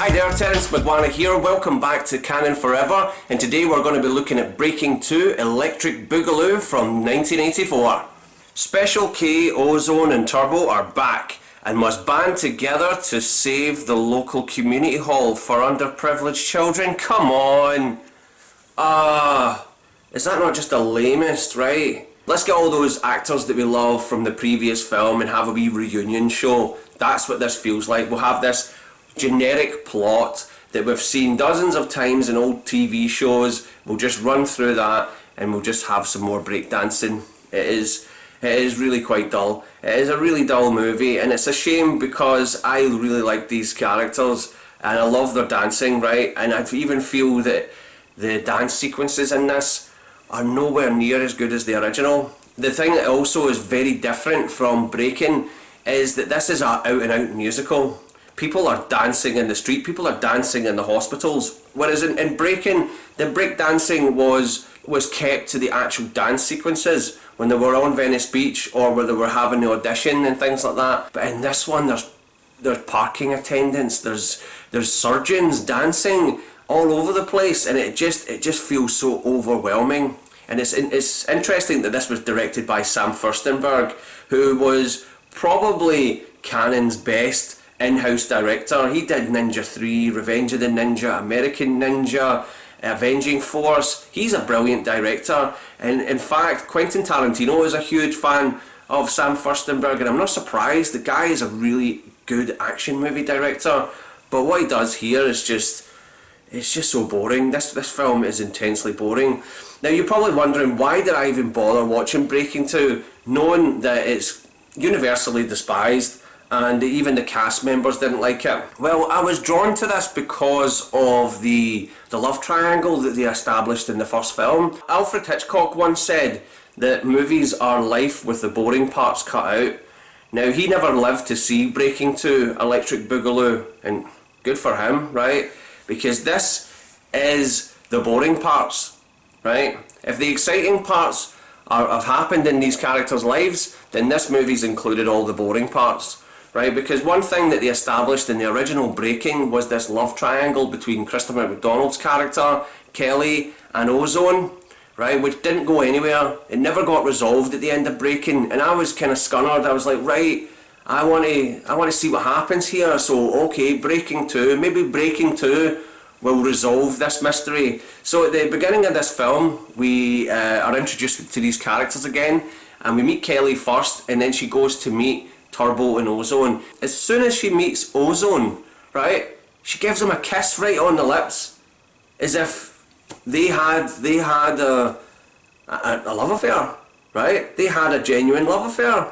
Hi there, Terence McWanna here, welcome back to Canon Forever, and today we're going to be looking at Breakin 2 Electric Boogaloo from 1984. Special K, Ozone and Turbo are back and must band together to save the local community hall for underprivileged children. Come on! Is that not just the lamest, right? Let's get all those actors that we love from the previous film and have a wee reunion show. That's what this feels like. We'll have this generic plot that we've seen dozens of times in old TV shows. We'll just run through that and we'll just have some more breakdancing. It is really quite dull. It is a really dull movie, and it's a shame because I really like these characters and I love their dancing, right? And I even feel that the dance sequences in this are nowhere near as good as the original. The thing that also is very different from Breakin is that this is an out-and-out musical. People are dancing in the street, people are dancing in the hospitals. Whereas in Breakin, the breakdancing was kept to the actual dance sequences when they were on Venice Beach or where they were having the audition and things like that. But in this one, there's parking attendants, there's surgeons dancing all over the place, and it just feels so overwhelming. And it's interesting that this was directed by Sam Firstenberg, who was probably Canon's best in-house director. He did Ninja 3, Revenge of the Ninja, American Ninja, Avenging Force. He's a brilliant director, and in fact Quentin Tarantino is a huge fan of Sam Firstenberg, and I'm not surprised. The guy is a really good action movie director, but what he does here is it's just so boring. This film is intensely boring. Now you're probably wondering, why did I even bother watching Breakin 2, knowing that it's universally despised and even the cast members didn't like it? Well, I was drawn to this because of the love triangle that they established in the first film. Alfred Hitchcock once said that movies are life with the boring parts cut out. Now, he never lived to see Breakin 2 Electric Boogaloo, and good for him, right? Because this is the boring parts, right? If the exciting parts have happened in these characters' lives, then this movie's included all the boring parts, right? Because one thing that they established in the original Breakin was this love triangle between Christopher McDonald's character, Kelly, and Ozone, right? Which didn't go anywhere. It never got resolved at the end of Breakin, and I was kind of scunnered. I was like, right, I want to see what happens here. So okay, Breakin 2, maybe Breakin 2 will resolve this mystery. So at the beginning of this film, we are introduced to these characters again, and we meet Kelly first, and then she goes to meet Turbo and Ozone. As soon as she meets Ozone, right, she gives him a kiss right on the lips, as if they had a love affair, right? They had a genuine love affair.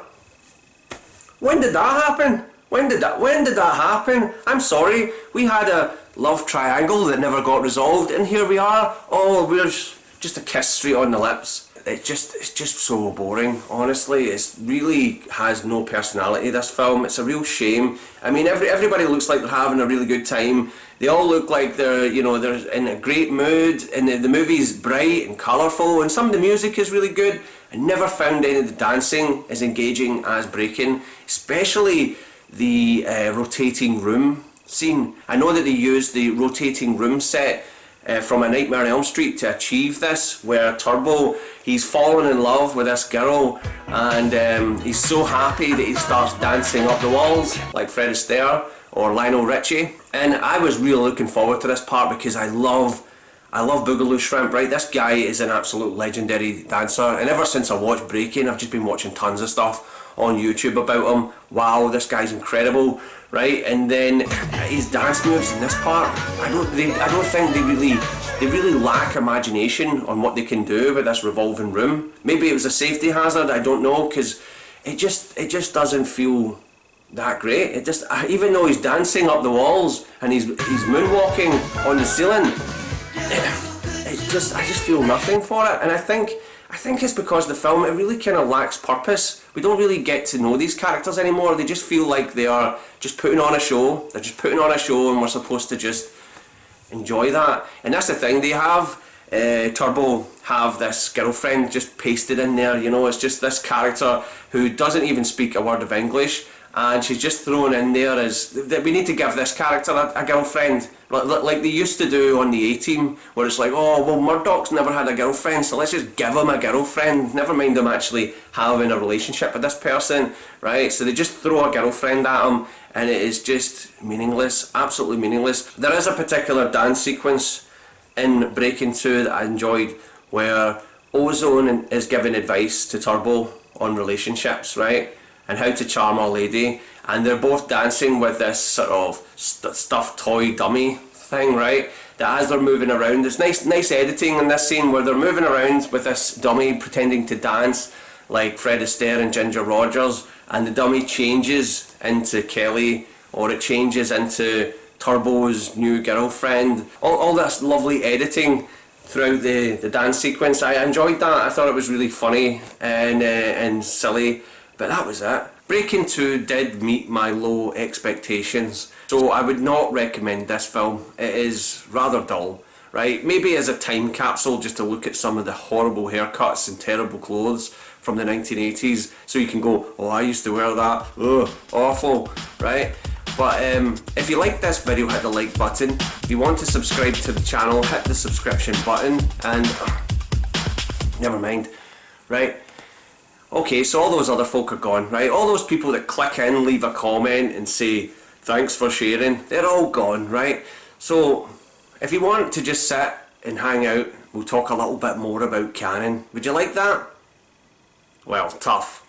When did that happen? When did that happen? I'm sorry, we had a love triangle that never got resolved, and here we are. Oh, we're just a kiss straight on the lips. It's just so boring, honestly. It really has no personality, this film. It's a real shame. I mean, everybody looks like they're having a really good time. They all look like they're in a great mood, and the movie's bright and colourful, and some of the music is really good. I never found any of the dancing as engaging as Breakin, especially the rotating room scene. I know that they used the rotating room set from A Nightmare on Elm Street to achieve this, where Turbo, he's fallen in love with this girl, and he's so happy that he starts dancing up the walls like Fred Astaire or Lionel Richie. And I was really looking forward to this part because I love Boogaloo Shrimp, right? This guy is an absolute legendary dancer, and ever since I watched Breakin, I've just been watching tons of stuff on YouTube about him. Wow, this guy's incredible, right? And then his dance moves in this part, I don't think they really lack imagination on what they can do with this revolving room. Maybe it was a safety hazard, I don't know, because it just doesn't feel that great. Even though he's dancing up the walls and he's moonwalking on the ceiling, I just feel nothing for it. And I think it's because the film, it really kind of lacks purpose. We don't really get to know these characters anymore. They just feel like they are just putting on a show. They're just putting on a show, and we're supposed to just enjoy that. And that's the thing. They have Turbo have this girlfriend just pasted in there. You know, it's just this character who doesn't even speak a word of English, and she's just thrown in there as that we need to give this character a girlfriend, like they used to do on the A-Team, where it's like, oh well, Murdoch's never had a girlfriend, so let's just give him a girlfriend, never mind him actually having a relationship with this person, right? So they just throw a girlfriend at him, and it is just meaningless, absolutely meaningless. There is a particular dance sequence in Breakin 2 that I enjoyed, where Ozone is giving advice to Turbo on relationships, right, and how to charm a lady, and they're both dancing with this sort of stuffed toy dummy thing, right, that as they're moving around, there's nice editing in this scene where they're moving around with this dummy pretending to dance like Fred Astaire and Ginger Rogers, and the dummy changes into Kelly, or it changes into Turbo's new girlfriend. All this lovely editing throughout the dance sequence. I enjoyed that. I thought it was really funny and silly, but that was it. Breakin 2 did meet my low expectations, so I would not recommend this film. It is rather dull, right? Maybe as a time capsule, just to look at some of the horrible haircuts and terrible clothes from the 1980s, so you can go, oh, I used to wear that, ugh, awful, right? But if you like this video, hit the like button. If you want to subscribe to the channel, hit the subscription button, and never mind, right? Okay, so all those other folk are gone, right? All those people that click in, leave a comment and say thanks for sharing, they're all gone, right? So if you want to just sit and hang out, we'll talk a little bit more about Cannon. Would you like that? Well, tough.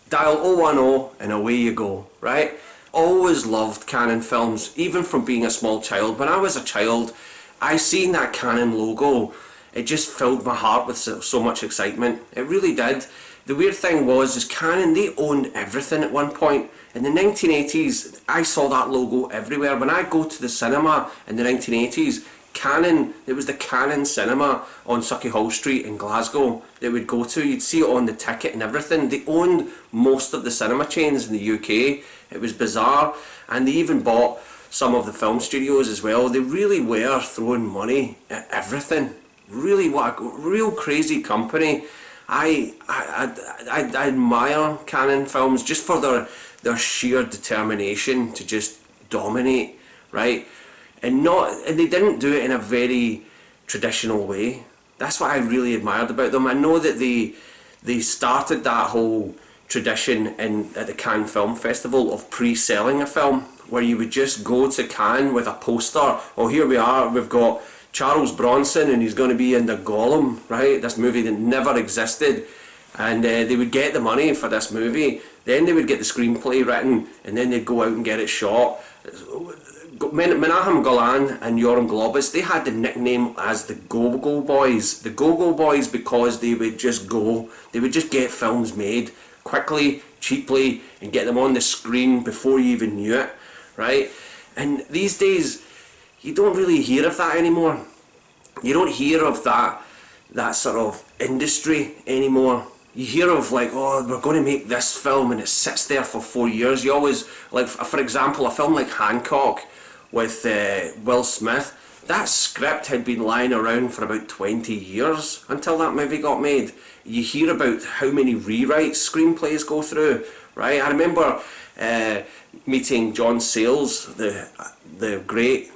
Dial 010 and away you go, right? Always loved Cannon films, even from being a small child. When I was a child, I seen that Cannon logo. It just filled my heart with so much excitement. It really did. The weird thing was, Cannon, they owned everything at one point. In the 1980s, I saw that logo everywhere. When I go to the cinema in the 1980s, Cannon, it was the Cannon cinema on Sauchiehall Street in Glasgow that we'd go to. You'd see it on the ticket and everything. They owned most of the cinema chains in the UK. It was bizarre, and they even bought some of the film studios as well. They really were throwing money at everything. Really, what a real crazy company. I admire Cannon films just for their sheer determination to just dominate, right? And they didn't do it in a very traditional way. That's what I really admired about them. I know that they started that whole tradition at the Cannes Film Festival of pre-selling a film, where you would just go to Cannes with a poster. Oh, here we are, we've got Charles Bronson and he's going to be in the Gollum, right? This movie that never existed. And they would get the money for this movie, then they would get the screenplay written, and then they'd go out and get it shot. Menahem Golan and Yoram Globus, they had the nickname as the Go-Go Boys. The Go-Go Boys because they would just go, they would just get films made quickly, cheaply, and get them on the screen before you even knew it, right? And these days, you don't really hear of that anymore. You don't hear of that sort of industry anymore. You hear of like, oh, we're going to make this film, and it sits there for 4 years. You always, like, for example, a film like Hancock with Will Smith, that script had been lying around for about 20 years until that movie got made. You hear about how many rewrites screenplays go through, right? I remember meeting John Sayles, the great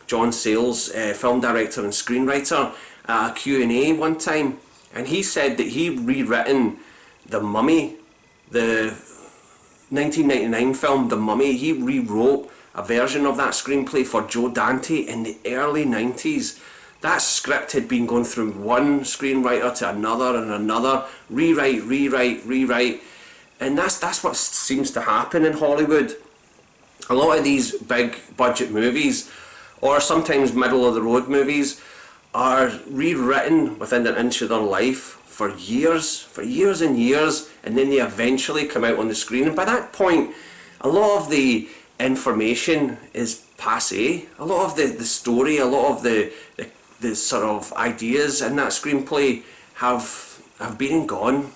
John Sayles, film director and screenwriter, at a Q&A one time, and he said that he'd rewritten The Mummy, the 1999 film The Mummy. He rewrote a version of that screenplay for Joe Dante in the early 90s. That script had been going through one screenwriter to another and another, rewrite, and that's what seems to happen in Hollywood. A lot of these big budget movies, or sometimes middle of the road movies, are rewritten within an inch of their life for years and years, and then they eventually come out on the screen. And by that point, a lot of the information is passé. A lot of the story, a lot of the sort of ideas in that screenplay have been and gone.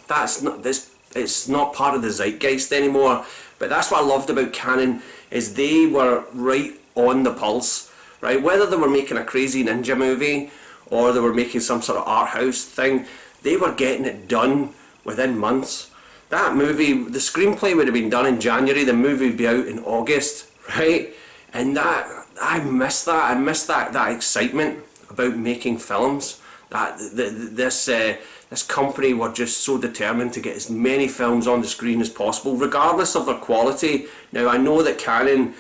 It's not part of the zeitgeist anymore. But that's what I loved about Cannon, is they were right on the pulse, right? Whether they were making a crazy ninja movie or they were making some sort of art house thing, they were getting it done within months. That movie, the screenplay would have been done in January, the movie would be out in August, right? And I miss that. I miss that excitement about making films. This company were just so determined to get as many films on the screen as possible, regardless of their quality. Now, I know that Canon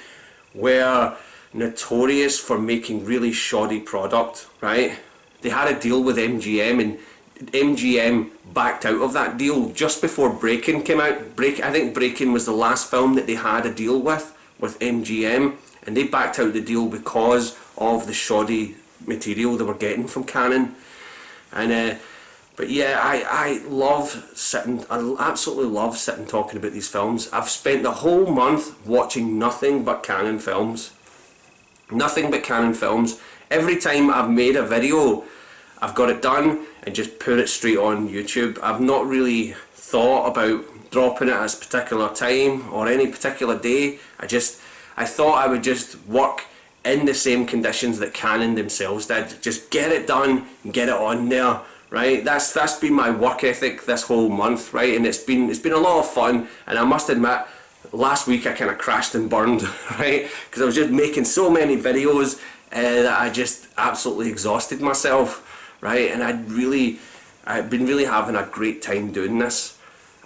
were notorious for making really shoddy product, right? They had a deal with MGM, and MGM backed out of that deal just before Breakin came out. I think Breakin was the last film that they had a deal with MGM, and they backed out the deal because of the shoddy material they were getting from Canon. And but yeah, I absolutely love sitting talking about these films. I've spent the whole month watching nothing but Canon films. Nothing but Canon films. Every time I've made a video, I've got it done and just put it straight on YouTube. I've not really thought about dropping it at a particular time or any particular day. I thought I would just work in the same conditions that Canon themselves did. Just get it done and get it on there, right? That's been my work ethic this whole month, right? And it's been a lot of fun. And I must admit, last week I kind of crashed and burned, right? Because I was just making so many videos that I just absolutely exhausted myself, right? And I've been really having a great time doing this.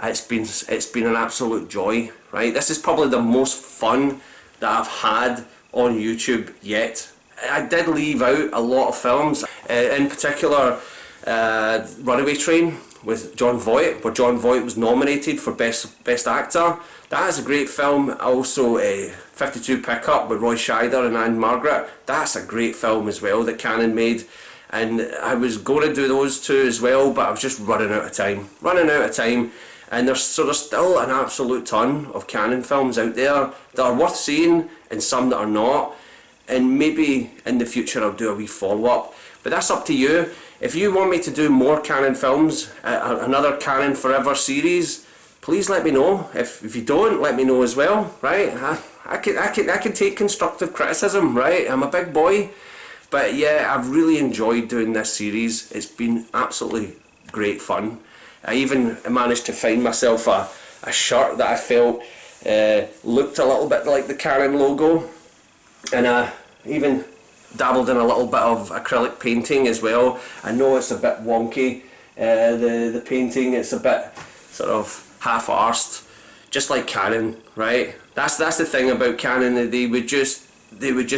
It's been an absolute joy, right? This is probably the most fun that I've had on YouTube yet. I did leave out a lot of films, in particular Runaway Train with Jon Voight, where Jon Voight was nominated for Best Actor. That is a great film. Also 52 Pickup with Roy Scheider and Anne Margaret. That's a great film as well that Canon made. And I was going to do those two as well, but I was just running out of time. And there's still an absolute ton of Canon films out there that are worth seeing and some that are not. And maybe in the future I'll do a wee follow-up. But that's up to you. If you want me to do more Canon films, another Canon Forever series, please let me know. If you don't, let me know as well, right? I can take constructive criticism, right? I'm a big boy. But yeah, I've really enjoyed doing this series. It's been absolutely great fun. I even managed to find myself a shirt that I felt looked a little bit like the Canon logo. And I even dabbled in a little bit of acrylic painting as well. I know it's a bit wonky, the painting. It's a bit sort of half-arsed, just like Canon, right? That's the thing about Canon. They would just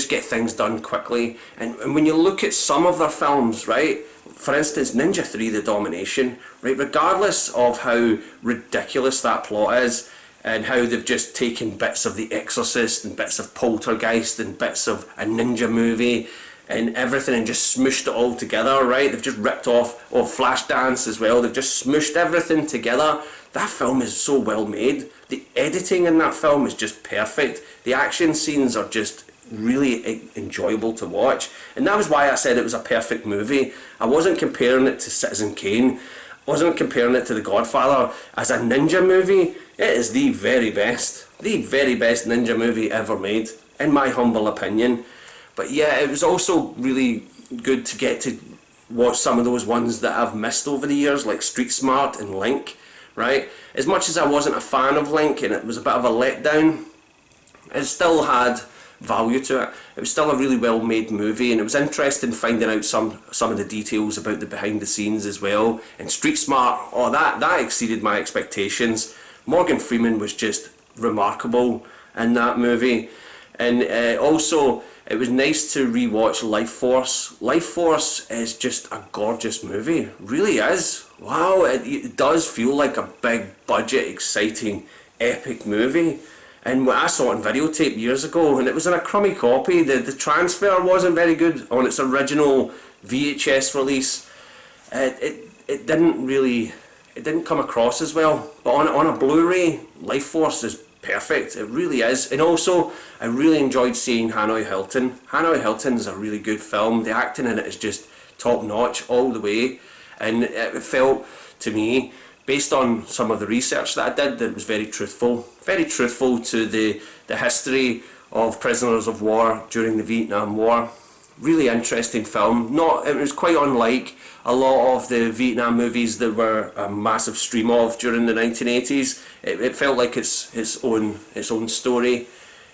get things done quickly. And when you look at some of their films, right? For instance, Ninja 3 The Domination, right? Regardless of how ridiculous that plot is, and how they've just taken bits of The Exorcist and bits of Poltergeist and bits of a ninja movie and everything and just smooshed it all together, right? They've just ripped off Flashdance as well. They've just smooshed everything together. That film is so well made. The editing in that film is just perfect. The action scenes are just really enjoyable to watch. And that was why I said it was a perfect movie. I wasn't comparing it to Citizen Kane. I wasn't comparing it to The Godfather. As a ninja movie, it is the very best ninja movie ever made, in my humble opinion. But yeah, it was also really good to get to watch some of those ones that I've missed over the years, like Street Smart and Link, right? As much as I wasn't a fan of Link and it was a bit of a letdown, it still had value to it. It was still a really well made movie, and it was interesting finding out some of the details about the behind the scenes as well. And Street Smart, that exceeded my expectations. Morgan Freeman was just remarkable in that movie. And also it was nice to rewatch Life Force. Life Force is just a gorgeous movie, it really is. Wow, it does feel like a big budget, exciting, epic movie. And I saw it on videotape years ago, and it was in a crummy copy. The transfer wasn't very good on its original VHS release. It didn't come across as well. But on a Blu-ray, Life Force is perfect. It really is. And also, I really enjoyed seeing Hanoi Hilton. Hanoi Hilton is a really good film. The acting in it is just top notch all the way. And it felt to me, based on some of the research that I did, that it was very truthful to the history of prisoners of war during the Vietnam War. really interesting film. It was quite unlike a lot of the Vietnam movies that were a massive stream of during the 1980s. It felt like its own story.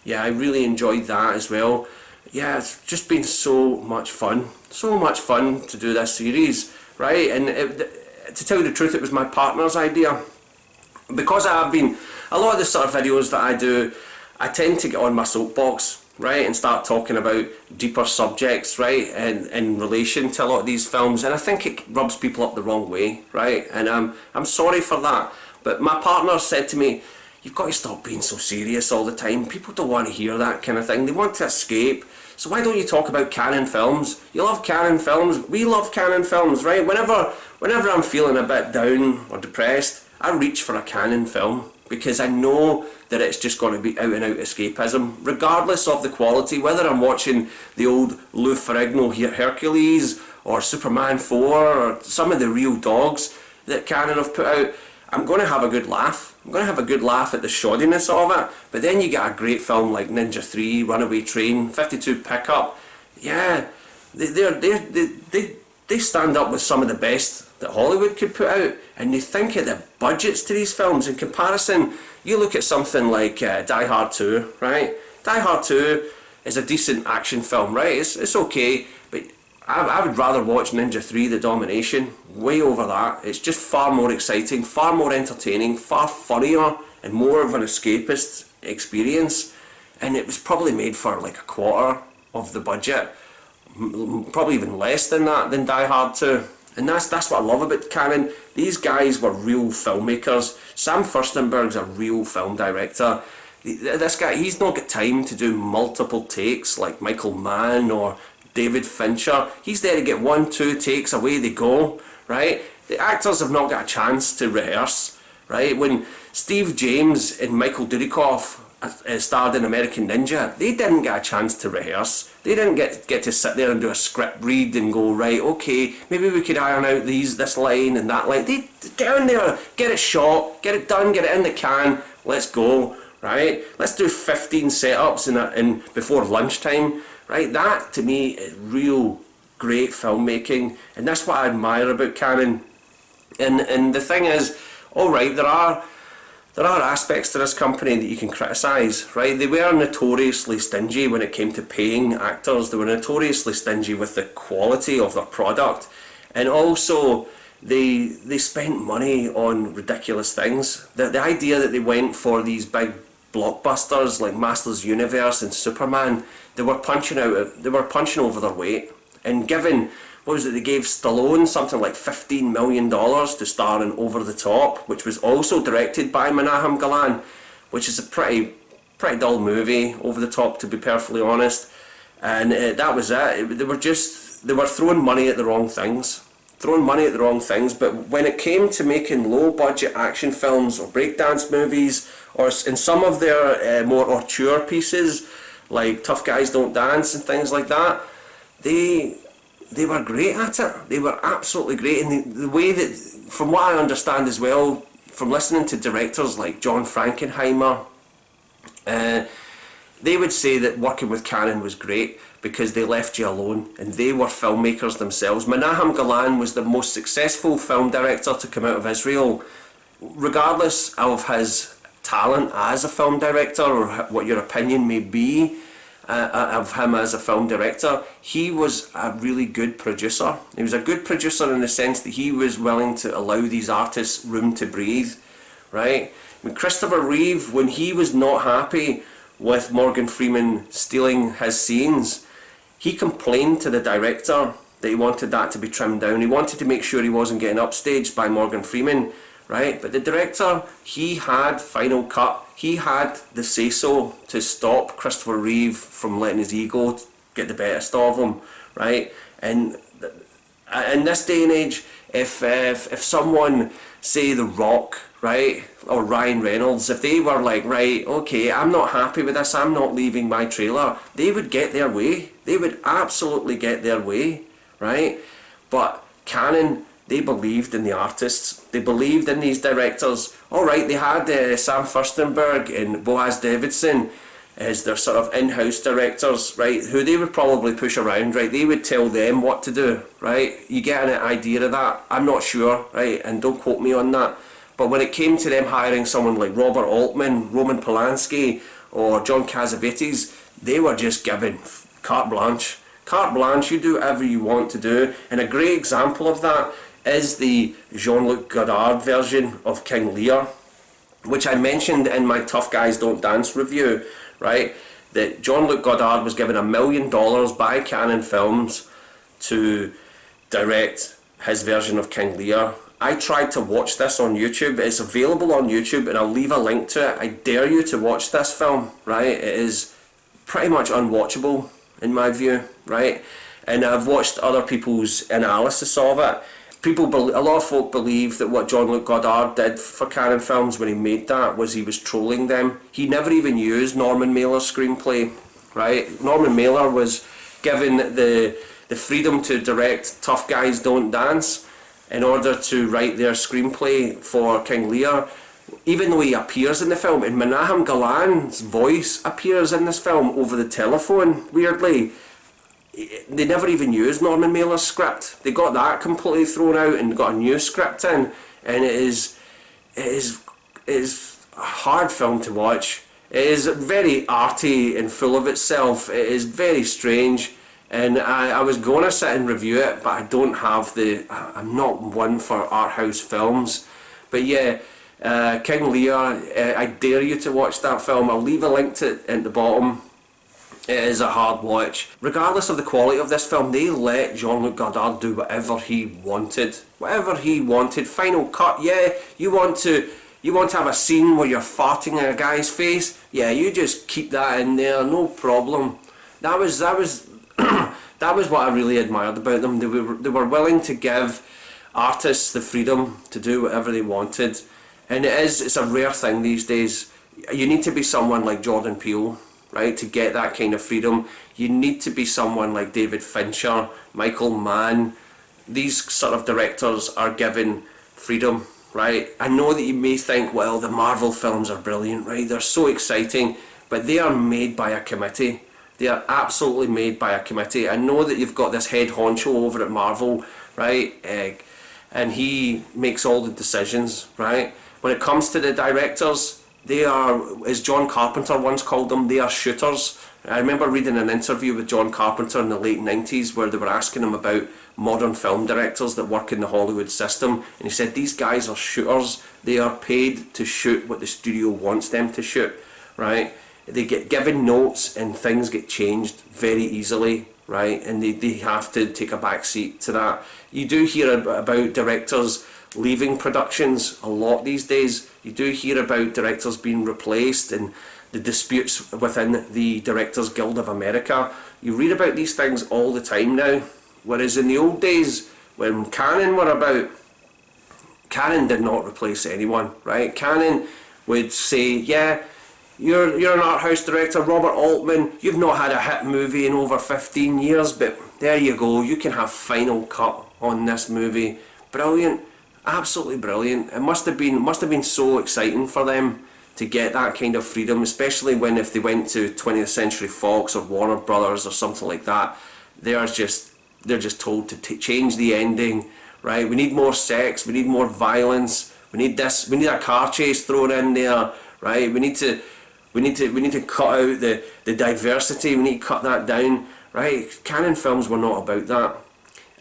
Yeah, I really enjoyed that as well. Yeah, it's just been so much fun to do this series, right? And to tell you the truth, it was my partner's idea, because a lot of the sort of videos that I do, I tend to get on my soapbox, right, and start talking about deeper subjects, right, and in relation to a lot of these films, and I think it rubs people up the wrong way, right, and I'm sorry for that. But my partner said to me, you've got to stop being so serious all the time. People don't want to hear that kind of thing. They want to escape. So why don't you talk about canon films? You love canon films. We love canon films, right? Whenever I'm feeling a bit down or depressed, I reach for a canon film, because I know that it's just going to be out and out escapism, regardless of the quality. Whether I'm watching the old Lou Ferrigno Hercules or Superman 4 or some of the real dogs that Canon have put out, I'm going to have a good laugh. I'm going to have a good laugh at the shoddiness of it. But then you get a great film like Ninja 3, Runaway Train, 52 Pickup. Yeah, they stand up with some of the best that Hollywood could put out, and you think of the budgets to these films in comparison. You look at something like Die Hard 2, right? Die Hard 2 is a decent action film, right? It's okay, but I would rather watch Ninja 3, The Domination, way over that. It's just far more exciting, far more entertaining, far funnier, and more of an escapist experience. And it was probably made for like a quarter of the budget, probably even less than that, than Die Hard 2. And that's what I love about Canon. These guys were real filmmakers. Sam Firstenberg's a real film director. This guy, he's not got time to do multiple takes like Michael Mann or David Fincher. He's there to get 1-2 takes, away they go, right? The actors have not got a chance to rehearse, right? When Steve James and Michael Dudikoff starred in American Ninja, they didn't get a chance to rehearse. They didn't get to sit there and do a script read and go, right, okay, maybe we could iron out this line and that line. They get in there, get it shot, get it done, get it in the can, let's go, right? Let's do 15 setups in before lunchtime, right? That to me is real great filmmaking, and that's what I admire about Canon. And the thing is, all right, there are aspects to this company that you can criticise, right? They were notoriously stingy when it came to paying actors. They were notoriously stingy with the quality of their product, and also they spent money on ridiculous things. The idea that they went for these big blockbusters like Masters Universe and Superman, they were punching over their weight. And given, what was it, they gave Stallone something like $15 million to star in Over the Top, which was also directed by Menahem Golan, which is a pretty dull movie, Over the Top, to be perfectly honest. And that was it. They were throwing money at the wrong things. But when it came to making low budget action films or breakdance movies, or in some of their more auteur pieces like Tough Guys Don't Dance and things like that, they were great at it. They were absolutely great. And the way that, from what I understand as well, from listening to directors like John Frankenheimer, they would say that working with Canon was great because they left you alone and they were filmmakers themselves. Menahem Golan was the most successful film director to come out of Israel, regardless of his talent as a film director or what your opinion may be of him as a film director. He was a really good producer. He was a good producer in the sense that he was willing to allow these artists room to breathe, right? When Christopher Reeve, when he was not happy with Morgan Freeman stealing his scenes, he complained to the director that he wanted that to be trimmed down. He wanted to make sure he wasn't getting upstaged by Morgan Freeman, right? But the director, he had final cut. He had the say-so to stop Christopher Reeve from letting his ego get the best of him, right? And in this day and age, if someone, say The Rock, right, or Ryan Reynolds, if they were like, right, okay, I'm not happy with this, I'm not leaving my trailer, they would get their way. They would absolutely get their way, right? But Canon, they believed in the artists. They believed in these directors. All right, they had Sam Firstenberg and Boaz Davidson is their sort of in-house directors, right, who they would probably push around, right, they would tell them what to do, right, you get an idea of that, I'm not sure, right, and don't quote me on that, but when it came to them hiring someone like Robert Altman, Roman Polanski, or John Cassavetes, they were just given carte blanche, you do whatever you want to do, and a great example of that is the Jean-Luc Godard version of King Lear, which I mentioned in my Tough Guys Don't Dance review, right, that Jean-Luc Godard was given $1 million by Cannon Films to direct his version of King Lear. I tried to watch this on YouTube. It's available on YouTube and I'll leave a link to it. I dare you to watch this film, right? It is pretty much unwatchable in my view, right? And I've watched other people's analysis of it. A lot of folk believe that what Jean-Luc Godard did for Cannon Films when he made that was he was trolling them. He never even used Norman Mailer's screenplay, right? Norman Mailer was given the freedom to direct Tough Guys Don't Dance in order to write their screenplay for King Lear, even though he appears in the film, and Menahem Golan's voice appears in this film over the telephone, weirdly. They never even used Norman Mailer's script. They got that completely thrown out and got a new script in, and it is a hard film to watch. It is very arty and full of itself. It is very strange, and I was going to sit and review it, but I don't have I'm not one for art house films. But yeah, King Lear, I dare you to watch that film. I'll leave a link to it at the bottom. It is a hard watch. Regardless of the quality of this film, they let Jean-Luc Godard do whatever he wanted. Whatever he wanted. Final cut, yeah, you want to have a scene where you're farting in a guy's face? Yeah, you just keep that in there, no problem. That was that was what I really admired about them. They were willing to give artists the freedom to do whatever they wanted. And it's a rare thing these days. You need to be someone like Jordan Peele, right, to get that kind of freedom. You need to be someone like David Fincher, Michael Mann. These sort of directors are given freedom, right? I know that you may think, well, the Marvel films are brilliant, right? They're so exciting, but they are made by a committee. They are absolutely made by a committee. I know that you've got this head honcho over at Marvel, right? And he makes all the decisions, right? When it comes to the directors, they are, as John Carpenter once called them, they are shooters. I remember reading an interview with John Carpenter in the late 90s where they were asking him about modern film directors that work in the Hollywood system, and he said these guys are shooters. They are paid to shoot what the studio wants them to shoot, right? They get given notes and things get changed very easily, right? And they have to take a back seat to that. You do hear about directors leaving productions a lot these days. You do hear about directors being replaced and the disputes within the Directors Guild of America. You read about these things all the time now. Whereas in the old days, when Cannon were about, Cannon did not replace anyone, right? Cannon would say, yeah, you're an art house director, Robert Altman, you've not had a hit movie in over 15 years, but there you go, you can have final cut on this movie. Brilliant, absolutely brilliant. It must have been so exciting for them to get that kind of freedom, especially when if they went to 20th Century Fox or Warner Brothers or something like that, they're just told to change the ending, right? We need more sex, we need more violence, we need this, we need a car chase thrown in there, right? We need to cut out the diversity, we need to cut that down, right? Cannon films were not about that.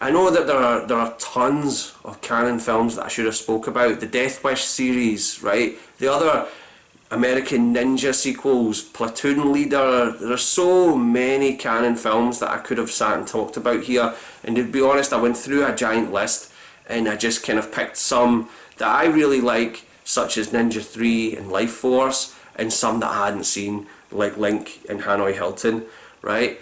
I know that there are tons of Cannon films that I should have spoke about. The Death Wish series, right? The other American Ninja sequels, Platoon Leader. There are so many Cannon films that I could have sat and talked about here. And to be honest, I went through a giant list and I just kind of picked some that I really like, such as Ninja 3 and Life Force, and some that I hadn't seen, like Link and Hanoi Hilton, right?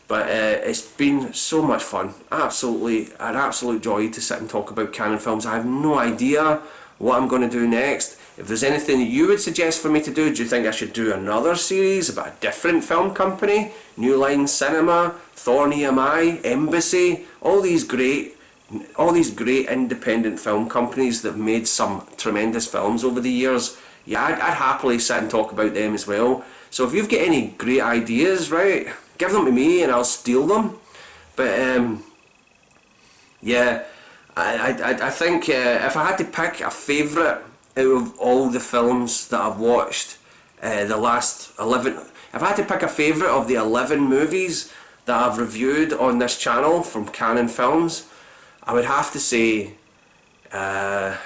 But it's been so much fun. Absolutely, an absolute joy to sit and talk about Cannon films. I have no idea what I'm going to do next. If there's anything you would suggest for me to do you think I should do another series about a different film company? New Line Cinema, Thorn EMI, Embassy, all these great independent film companies that have made some tremendous films over the years. Yeah, I'd happily sit and talk about them as well. So if you've got any great ideas, right, give them to me and I'll steal them. But yeah, I think if I had to pick a favourite out of all the films that I've watched, the last 11, if I had to pick a favourite of the 11 movies that I've reviewed on this channel from Canon Films, I would have to say Ninja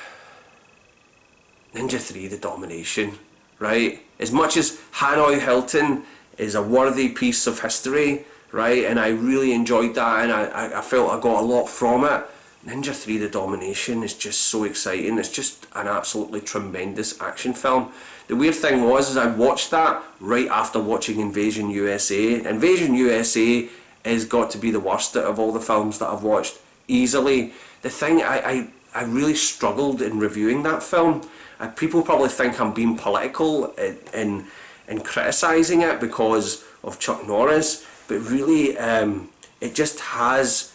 3 The Domination, right? As much as Hanoi Hilton is a worthy piece of history, right, and I really enjoyed that and I felt I got a lot from it, Ninja 3 The Domination is just so exciting. It's just an absolutely tremendous action film. The weird thing was I watched that right after watching Invasion USA. Invasion USA has got to be the worst out of all the films that I've watched, easily. The thing, I really struggled in reviewing that film. People probably think I'm being political in criticising it because of Chuck Norris, but really it just has...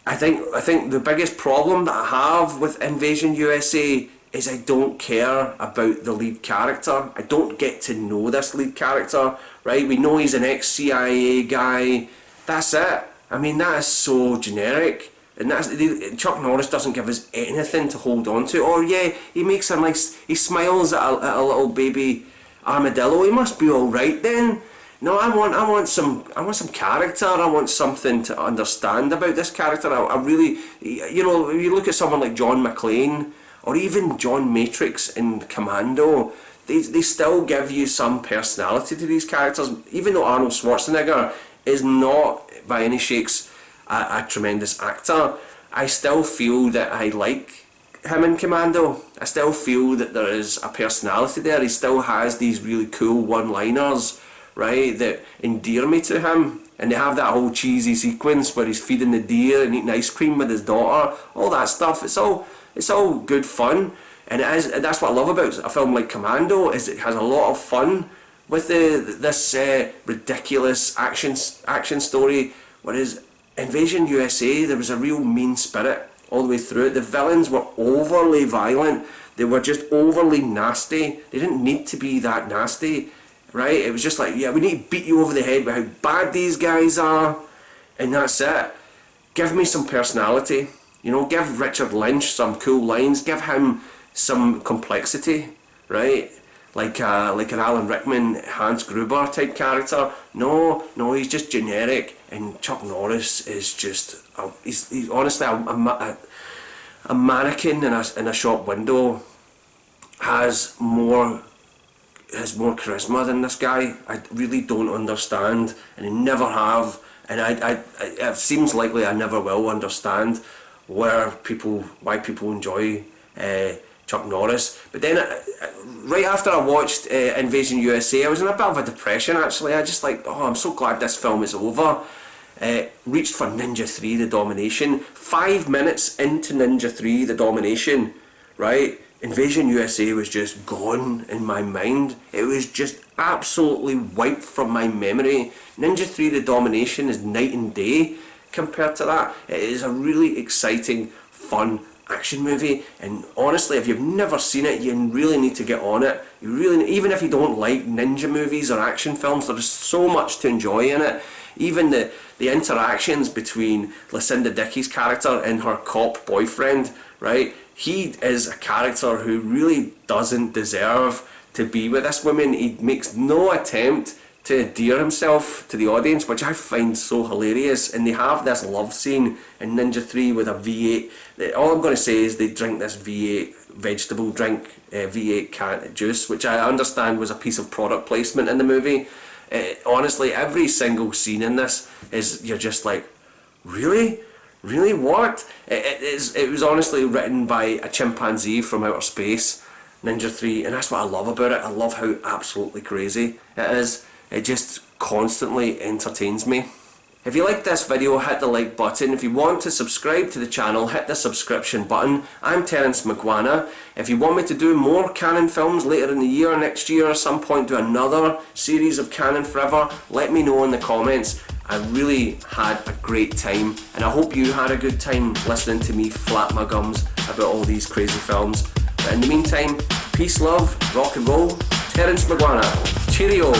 I think the biggest problem that I have with Invasion USA is I don't care about the lead character. I don't get to know this lead character, right? We know he's an ex-CIA guy. That's it. I mean, that is so generic. And Chuck Norris doesn't give us anything to hold on to. Or yeah, he makes a nice... He smiles at a little baby armadillo. He must be alright then. No, I want some character. I want something to understand about this character. I really, you know, you look at someone like John McClane or even John Matrix in Commando. They still give you some personality to these characters, even though Arnold Schwarzenegger is not by any shakes a tremendous actor. I still feel that I like him in Commando. I still feel that there is a personality there. He still has these really cool one-liners, right, that endear me to him. And they have that whole cheesy sequence where he's feeding the deer and eating ice cream with his daughter. All that stuff. It's all good fun. And that's what I love about a film like Commando, is it has a lot of fun with this ridiculous action story. Whereas Invasion USA, there was a real mean spirit all the way through it. The villains were overly violent. They were just overly nasty. They didn't need to be that nasty, right? It was just like, yeah, we need to beat you over the head with how bad these guys are, and that's it. Give me some personality, you know, give Richard Lynch some cool lines, give him some complexity, right? Like an Alan Rickman, Hans Gruber type character. No, he's just generic. And Chuck Norris is just, he's honestly a mannequin in a shop window has more charisma than this guy. I really don't understand, and I never have, and it seems likely I never will understand why people enjoy Chuck Norris. But then right after I watched Invasion USA, I was in a bit of a depression actually. I just like, I'm so glad this film is over. Reached for Ninja 3 The Domination. 5 minutes into Ninja 3 The Domination, right, Invasion USA was just gone in my mind. It was just absolutely wiped from my memory. Ninja 3 The Domination is night and day compared to that. It is a really exciting, fun action movie, and honestly, if you've never seen it, you really need to get on it. You really, even if you don't like ninja movies or action films, there's so much to enjoy in it. Even the interactions between Lucinda Dickey's character and her cop boyfriend, right? He is a character who really doesn't deserve to be with this woman. He makes no attempt to endear himself to the audience, which I find so hilarious. And they have this love scene in Ninja 3 with a V8. All I'm going to say is they drink this V8 vegetable drink, V8 can juice, which I understand was a piece of product placement in the movie. Honestly, every single scene in this is, you're just like, really? Really, what? It was honestly written by a chimpanzee from outer space, Ninja 3, and that's what I love about it. I love how absolutely crazy it is. It just constantly entertains me. If you liked this video, hit the like button. If you want to subscribe to the channel, hit the subscription button. I'm Terence McGuana. If you want me to do more Canon films later in the year, next year or some point, do another series of Canon Forever, let me know in the comments. I really had a great time, and I hope you had a good time listening to me flap my gums about all these crazy films. But in the meantime, peace, love, rock and roll. Terence McGuana. Cheerio.